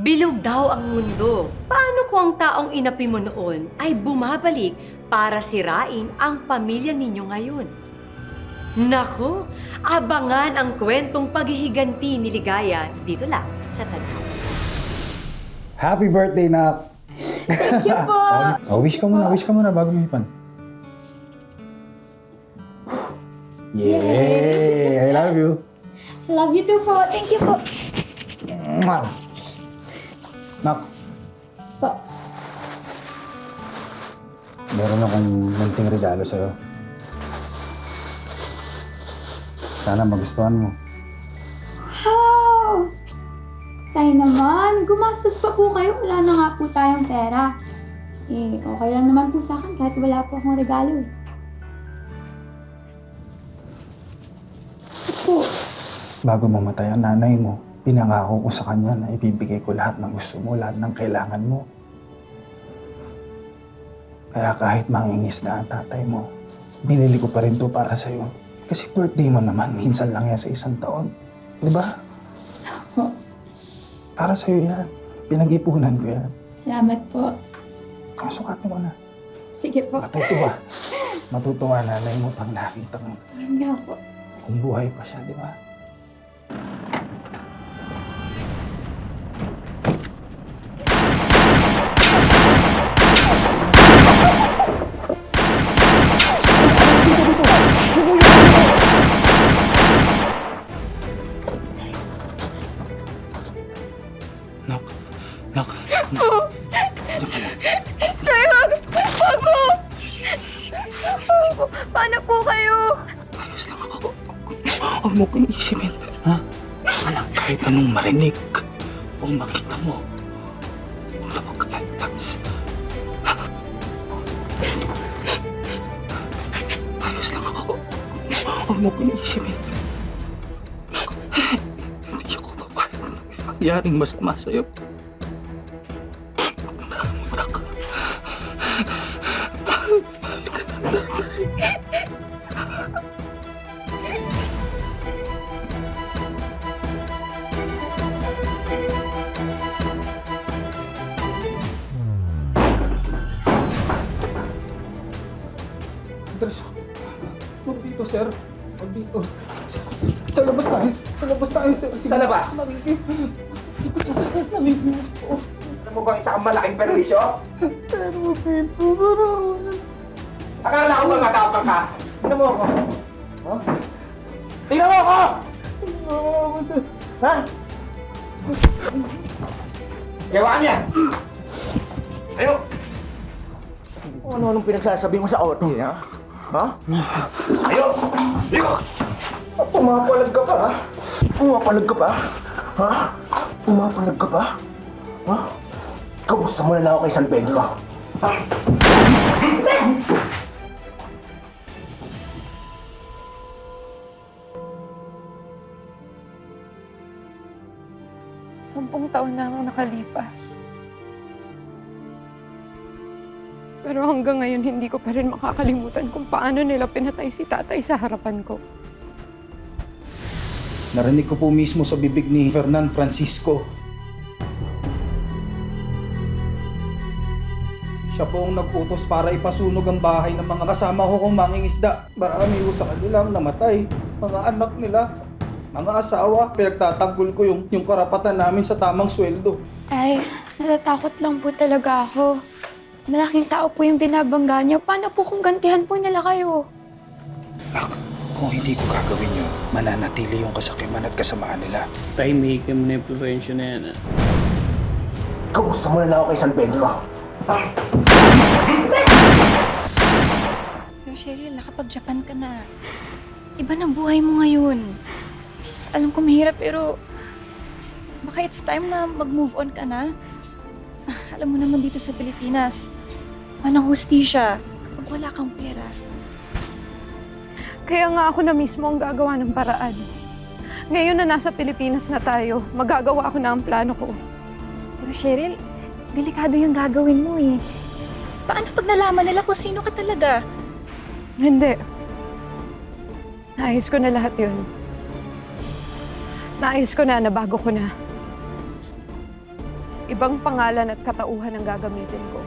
Bilog daw ang mundo. Paano kung ang taong inapi mo noon ay bumabalik para sirain ang pamilya ninyo ngayon? Nako, abangan ang kwentong paghihiganti ni Ligaya dito lang sa Tadhana. Happy birthday, Nak! Thank you po! Wish ka muna bago umipan. Yay! I love you! Love you too po. Thank you po. Mwah! Nak, Po. meron akong munting regalo sa'yo. Sana magustuhan mo. Wow! Tayo naman, gumastos pa po kayo. Wala na nga po tayong pera. Okay lang naman po sa akin kahit wala po akong regalo. Po. Bago mamatay ang nanay mo, pinangako ko sa kanya na ibibigay ko lahat ng gusto mo, lahat ng kailangan mo. Kaya kahit mangingis na ang tatay mo, binili ko pa rin to para sa'yo. Kasi birthday mo naman, minsan lang yan sa isang taon. Di ba? Para sa'yo yan. Pinag-ipunan ko yan. Salamat po. Sukatin mo na. Sige po. Matutuwa. Matutuwa nanay mo pag nakita mo. Yan nga po. Kung buhay pa siya, di ba? Nak. Paano po kayo? Ayos lang ako. Huwag mo kong isipin. Ha? Alam, kahit anong marinig o makita mo, huwag na magkalantas. Ayos lang ako. Huwag mo kong isipin. Hindi ako papayag na may mangyaring masama sa'yo. Mahal ka. Mahal ka ng nanay. Andres, huwag dito, sir. Huwag dito. Sa labas tayo. Sa labas tayo, sir. Sa labas? Namimili ko. Alam mo bang isa kang malaking perwisyo? Sir, huwag dito. Parang... Akala ko ba matapang ka? Tingnan mo ako. Ha? Tingnan mo ako! Ha? Gawa niya! Ayo! Ano-anong pinagsasabi mo sa auto, ha? Ha? Ayo! Ayo! Pumapalag ka pa, ha? Pumapalag ka pa? Ha? Pumapalag ka pa? Ha? Kamusta mo na lang ako kay San Pedro? Ha? Sampung taon na ang nakalipas. Pero hanggang ngayon, hindi ko pa rin makakalimutan kung paano nila pinatay si tatay sa harapan ko. Narinig ko po mismo sa bibig ni Fernan Francisco. Siya po ang nag-utos para ipasunog ang bahay ng mga kasama ko kong mangingisda. Marami ko sa kanilang namatay. Mga anak nila, mga asawa. Pinagtatanggol ko yung karapatan namin sa tamang sweldo. Ay, natatakot lang po talaga ako. Malaking tao po yung binabangga niyo. Paano po kung gantihan po nila kayo? Nak, kung hindi ko gagawin yun, mananatili yung kasakiman at kasamaan nila. Tahimikin mo na yung presensya na yan, Kamusta mo na lang ako kay San Pedro? Ha? Pero Cheryl, nakapag-Japan ka na. Iba na buhay mo ngayon. Alam ko mahirap pero baka it's time na mag-move on ka na. Alam mo naman dito sa Pilipinas, anong hustisya kapag wala kang pera. Kaya nga ako na mismo ang gagawa ng paraan. Ngayon na nasa Pilipinas na tayo, magagawa ako na ang plano ko. Pero Cheryl, delikado yung gagawin mo eh. Paano pag nalaman nila kung sino ka talaga? Hindi. Naayos ko na lahat yun. Naayos ko na, nabago ko na. ibang pangalan at katauhan ang gagamitin ko.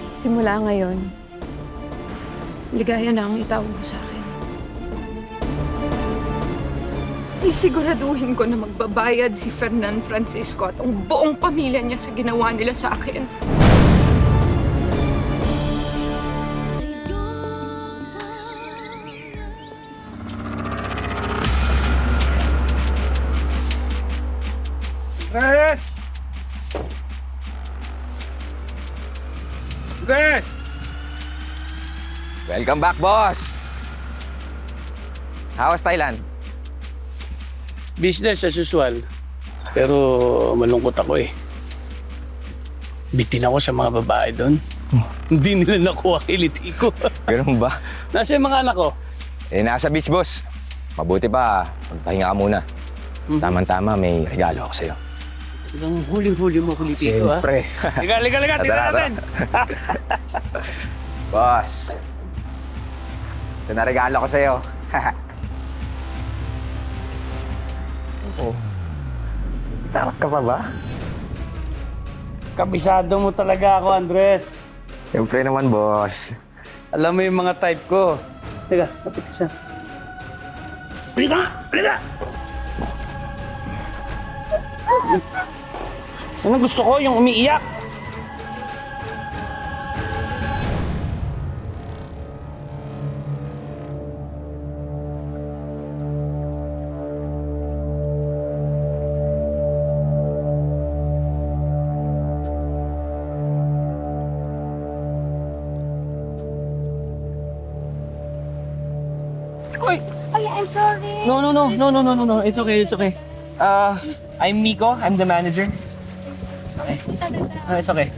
Simula ngayon, ligaya na ang itawag mo sa akin. Sisiguraduhin ko na magbabayad si Fernan Francisco at ang buong pamilya niya sa ginawa nila sa akin. Guys! Guys! Welcome back, boss! How was Thailand? Business as usual. Pero malungkot ako eh. Bitin ako sa mga babae doon. Hindi nila nakuha kiliti ko. Ganun ba? Nasa yung mga anak ko? Nasa beach, boss. Mabuti pa, magpahinga ka muna. Tama-tama, may regalo ako sa'yo. Ilang huli-huli mo kiliti ko, ha? Siyempre. Liga, tingnan Tara. natin. Boss, ito na regalo ko sa'yo. Oh. Takot ka pa ba? Kabisado mo talaga ako, Andres. Siyempre naman, boss. Alam mo yung mga type ko. Teka, lapit ka siya. Halika! Ano gusto ko? Yung umiiyak. Ay, I'm sorry. No. It's okay. I'm Miko. I'm the manager. Okay. It's okay.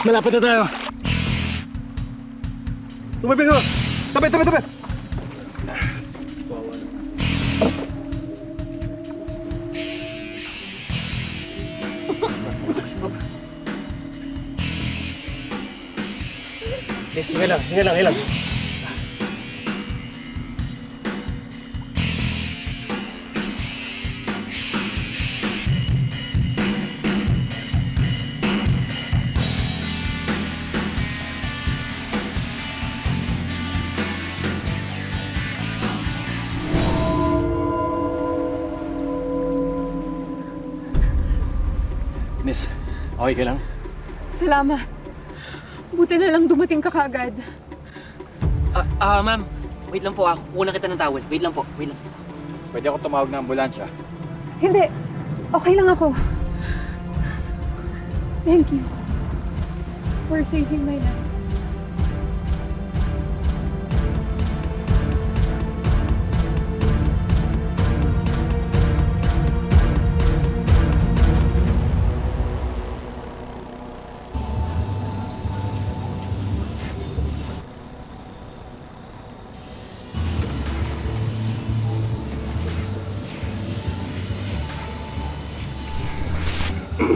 Malapit na tayo. Tumabi ko. Tabi. Yes, hinga lang. Miss, okay ka lang? Salamat. Buti na lang dumating ka kagad. Ma'am. Wait lang po ah. Kukunan kita ng towel. Wait lang. Pwede ako tumawag ng ambulansya. Hindi. Okay lang ako. Thank you for saving my life. Anong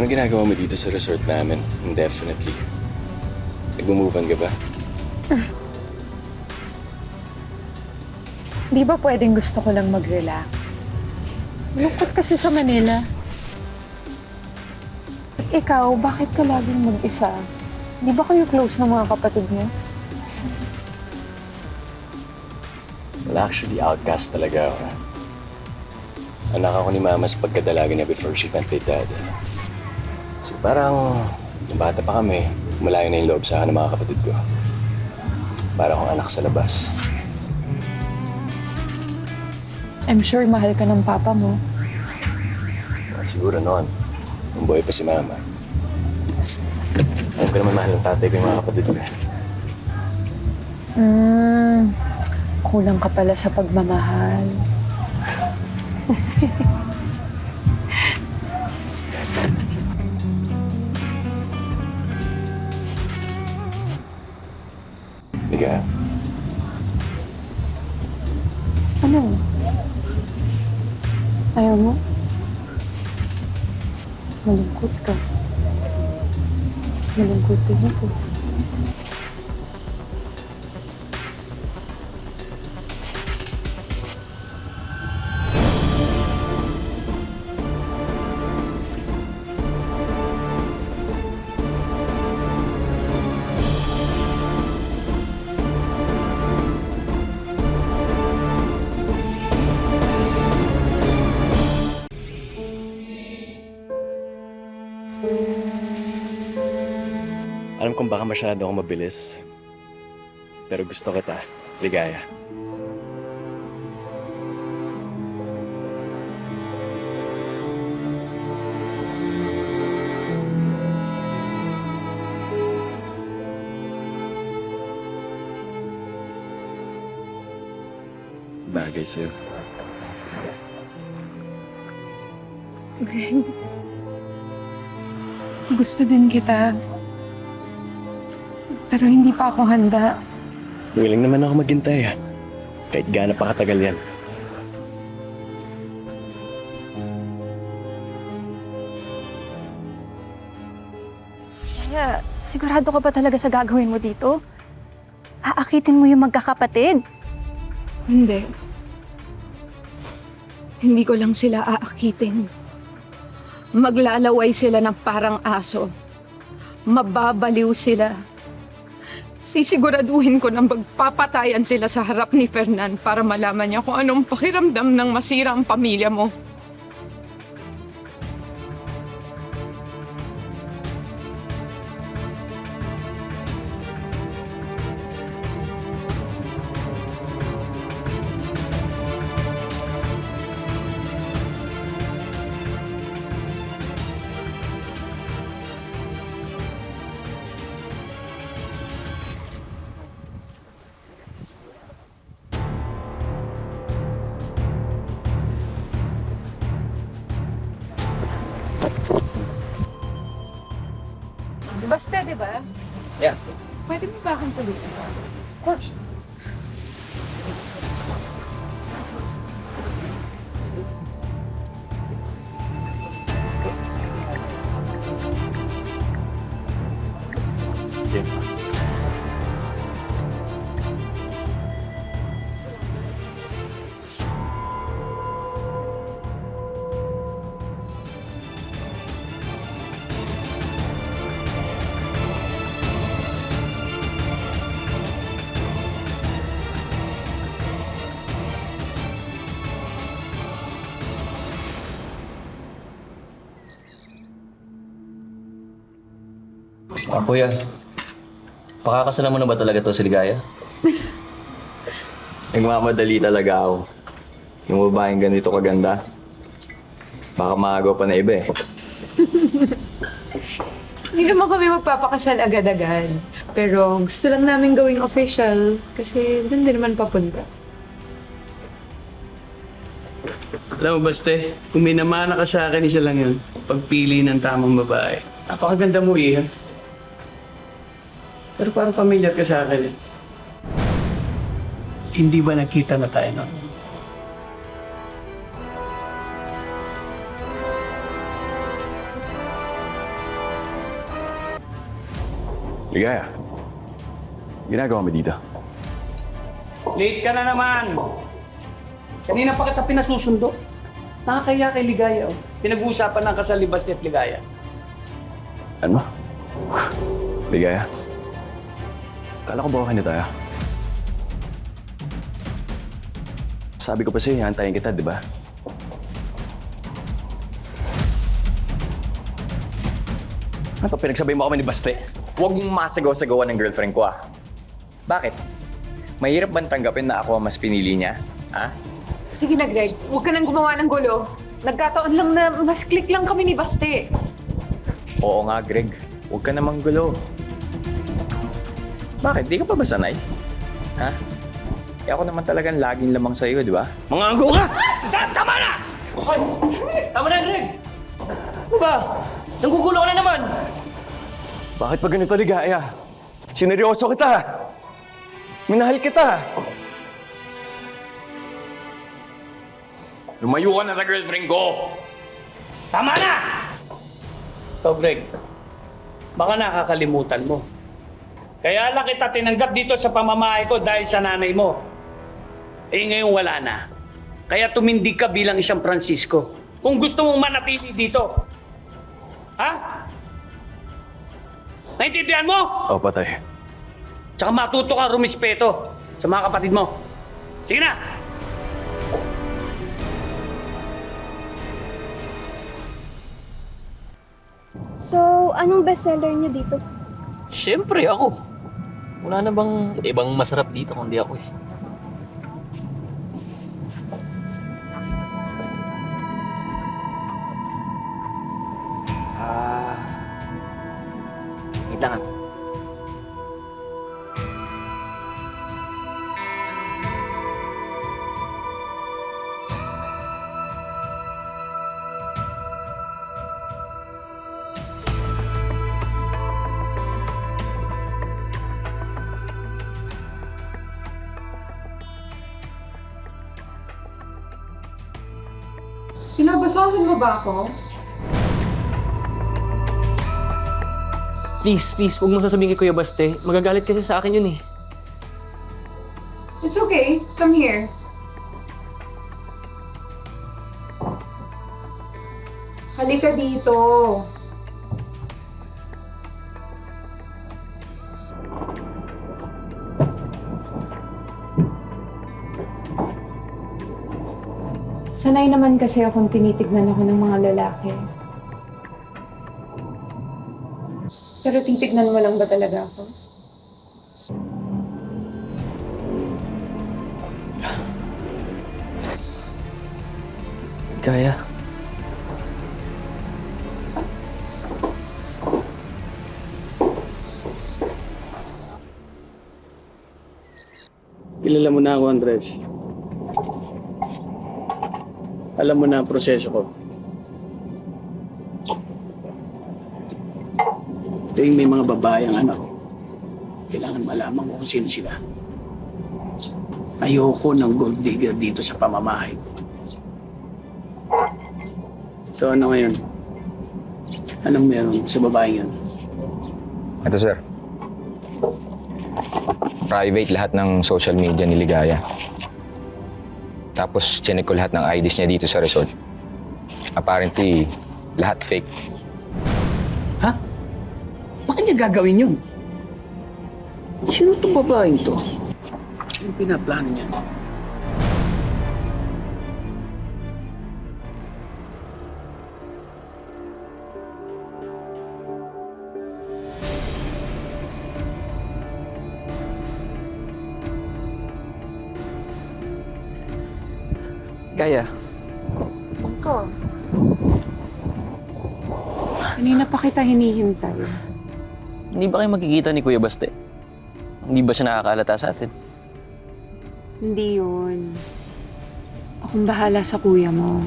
ginagawa mo dito sa resort namin? Indefinitely. Nag-move on ka ba? Di ba pwedeng gusto ko lang mag-relax? Lungkot kasi sa Manila. Ikaw, bakit ka laging mag-isa? Di ba kayo close ng mga kapatid mo? Well, actually, outcast talaga ako. Anak ako ni Mama sa pagkadalaga niya before she met kay Dad. So parang, nung bata pa kami, malayo na yung loob sa akin ng mga kapatid ko. Para akong anak sa labas. I'm sure mahal ka ng papa mo. Siguro noon, nung buhay pa si Mama. Alam ko naman mahal ng tatay ko yung mga kapatid ko. Kulang ka pala sa pagmamahal. Liga, Ano? Ayaw mo? Malungkot ka. Malungkot din ako. alam kong baka masyado akong mabilis. Pero gusto kita, Ligaya. Bagay sa'yo. Greg, gusto din kita. Pero hindi pa ako handa. Willing naman ako maghintay, kahit gaano pa katagal yan. Kaya, sigurado ka ba talaga sa gagawin mo dito? Aakitin mo yung magkakapatid? Hindi. Hindi ko lang sila aakitin. Maglalaway sila ng parang aso. Mababaliw sila. Sisiguraduhin ko na magpapatayan sila sa harap ni Fernan para malaman niya kung anong pakiramdam ng masira ang pamilya mo. Basta, di ba? Yeah. Pwede mo ba akong tulungan? Of course. Kuya, pakakasalan mo na ba talaga to si Ligaya? Nagmamadali talaga ako. Yung babaeng ganito kaganda, baka maagaw pa na iba eh. Hindi naman kami magpapakasal agad-agad. Pero gusto lang namin gawing official kasi doon din naman papunta. Alam mo, Baste, kung may namana ka sa akin, isa lang yun. Pagpili ng tamang babae. Napakaganda mo, Ian. Pero parang familiar ka sa akin eh. Hindi ba nakita na tayo noon? Ligaya. Ginagawa mo dito? Late ka na naman! Kanina pa kita pinasusundo. Nakakaya kay Ligaya, oh. Pinag-uusapan ng kasal ni Baste at Ligaya. Ano? Ligaya? Kala ko ba okay na tayo? Sabi ko pa sa'yo, hantayin kita, di ba? Ano, pinagsabay mo kami ni Baste? Huwag mong masagaw-sagawan ng girlfriend ko, ah. Bakit? Mahirap bang tanggapin na ako ang mas pinili niya? Ha? Sige na, Greg. Huwag ka nang gumawa ng gulo. Nagkataon lang na mas click lang kami ni Baste. Oo nga, Greg. Huwag ka namang gulo. Bakit? Di ka pa ba sanay? Ha? Eh ako naman talagang laging lamang sa'yo, di ba? Mga anggo ka! Tama na! Hoy! Tama na, Greg! Ano ba? Nanggugulo ka na naman! Bakit pa ganito, Ligaya? Sineryoso kita! Minahal kita! Lumayo ka na sa girlfriend ko! Tama na! So, Greg, baka nakakalimutan mo. Kaya lang kita tinanggap dito sa pamamahay ko dahil sa nanay mo. Eh ngayon wala na. Kaya tumindig ka bilang isang Francisco. Kung gusto mong manatili dito. Ha? Naintindihan mo? O, patay. Tsaka matuto kang rumispeto sa mga kapatid mo. Sige na! So, anong bestseller niyo dito? Siyempre ako. Wala na bang ibang masarap dito kundi ako eh. Wait lang ah. Pinagustuhan mo ba ako? Please, huwag mo sasabihin kay Kuya Baste. Magagalit kasi sa akin yun eh. It's okay. Come here. Halika dito. Sanay naman kasi akong tinitignan ako ng mga lalaki. Pero titignan mo lang ba talaga ako? Kaya. Kilala mo na ako, Andres. Alam mo na ang proseso ko. Tuwing may mga babae ang anak ko, kailangan malaman ko kung sino sila. Ayoko ng gold digger dito sa pamamahay ko. So ano ngayon? Anong meron sa babae yun? Ito, sir. Private lahat ng social media ni Ligaya. Tapos, chinek ko lahat ng IDs niya dito sa resort. Apparently, lahat fake. Ha? Bakit niya gagawin yun? Sino itong babaeng to? Anong pinaplano niya? Gaya. Ko. Kanina pa kita hinihintay. Hindi ba kayo magkikita ni Kuya Baste? Hindi ba siya nakakaalata sa atin? Hindi yun. Ako akong bahala sa kuya mo.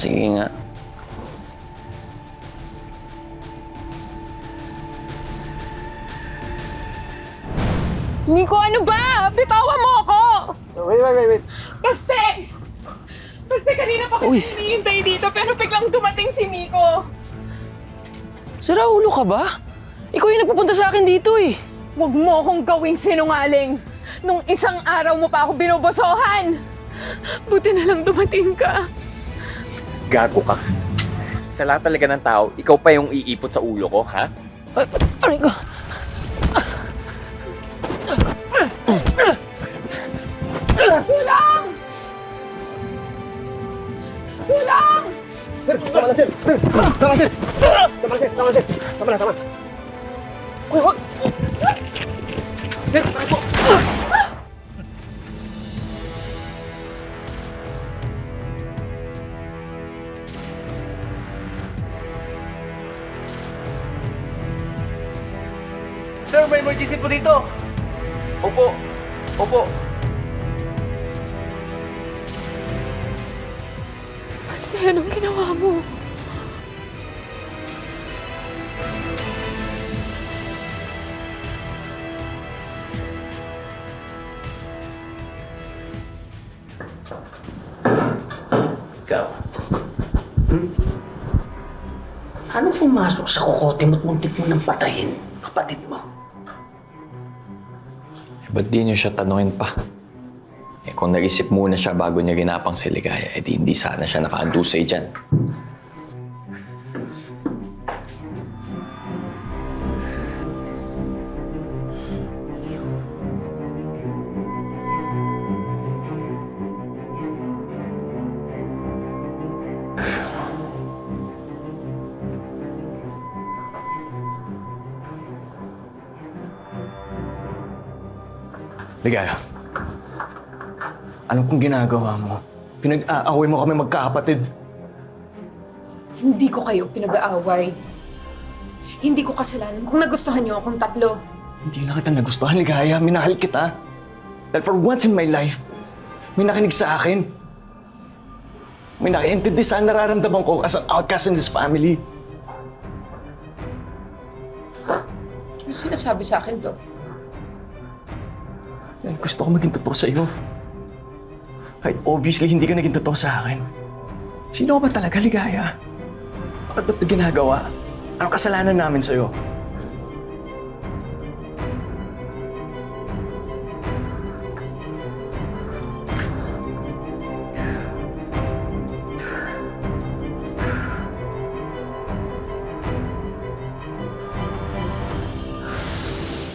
Sige nga. Nico, ano ba? Bitawan mo ako! Wait. Kasi kanina pa kami hinihintay dito pero biglang dumating si Nico. Sira ulo ka ba? Ikaw yung nagpupunta sa akin dito eh. Huwag mo akong gawing sinungaling. Nung isang araw mo pa ako binubosohan. Buti na lang dumating ka. Gago ka. Sa lahat talaga ng tao, ikaw pa yung iipot sa ulo ko, ha? Aray ko. Tulong! Tulong! Sir, tama na, sir! Sir, tama, sir! Tama na, sir! Tama na, sir! Tama na, tama. Uy, wag! Sir, tama po! Sir, may emergency po dito. Opo. Basta anong ginawa mo? Ikaw. Ano pumasok sa kokote mo't muntik mo nang patayin, kapatid mo? Ba't di niyo siya tanungin pa? Kung nag-isip muna siya bago niya ginapang si Ligaya, di hindi sana siya nakaandusay dyan. Ligaya, ano kung ginagawa mo? Pinag-aaway mo kami magkakapatid. Hindi ko kayo pinag-aaway. Hindi ko kasalanan kung nagustuhan niyo akong tatlo. Hindi na kita nagustuhan, Ligaya. Minahal kita. Dahil for once in my life, may nakinig sa akin. May nakiintindi sa nararamdaman ko as an outcast in this family. Ano sinasabi sa akin to? Dahil gusto ko maging totoo sa'yo. Kahit obviously hindi ka naging totoo sa akin. Sino ka ba talaga, Ligaya? Bakit ba't ginagawa? Anong kasalanan namin sa'yo?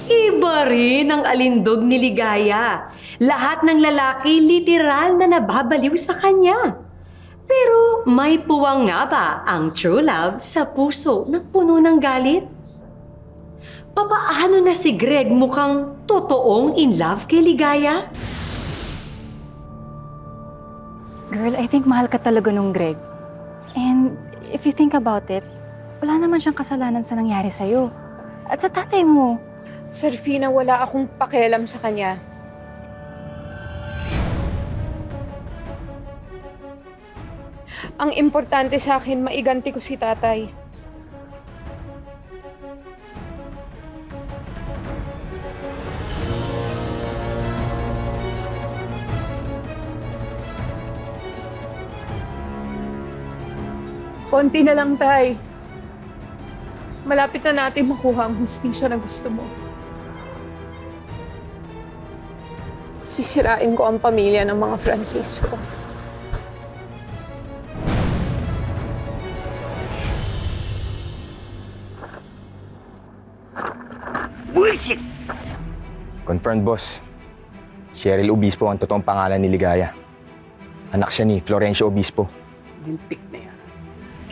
Iba rin ang alindog ni Ligaya. Lahat ng lalaki literal na nababaliw sa kanya. Pero may puwang nga ba ang true love sa puso na puno ng galit? Papaano na si Greg mukhang totoong in love kay Ligaya? Girl, I think mahal ka talaga nung Greg. And if you think about it, wala naman siyang kasalanan sa nangyari sa'yo. At sa tatay mo. Serfina, wala akong pakialam sa kanya. Ang importante sa akin, maiganti ko si tatay. Konti na lang, tay. Malapit na natin makuha ang hustisya na gusto mo. Sisirain ko ang pamilya ng mga Francisco. Bullshit! Confirmed, boss. Cheryl Obispo ang totoong pangalan ni Ligaya. Anak siya ni Florencio Obispo. Lintik na yan.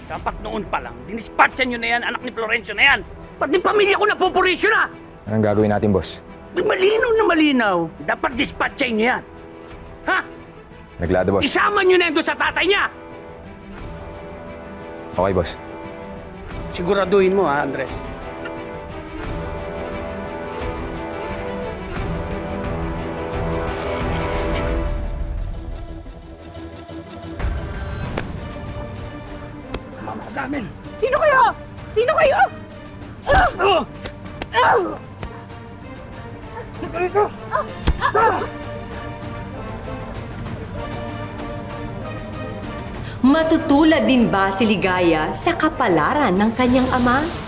Dapat noon pa lang, dinispatchan nyo na yan, anak ni Florencio na yan. Pati pamilya ko napupurisyo na! Anong gagawin natin, boss? Malinaw na malinaw. Dapat dispatchin nyo yan. Ha? Naglado, boss. Isama nyo na yan doon sa tatay niya! Okay, boss. Siguraduhin mo ha, Andres. Sumama ka sa amin! Sino kayo? Sino kayo? Matutulad din ba si Ligaya sa kapalaran ng kanyang ama?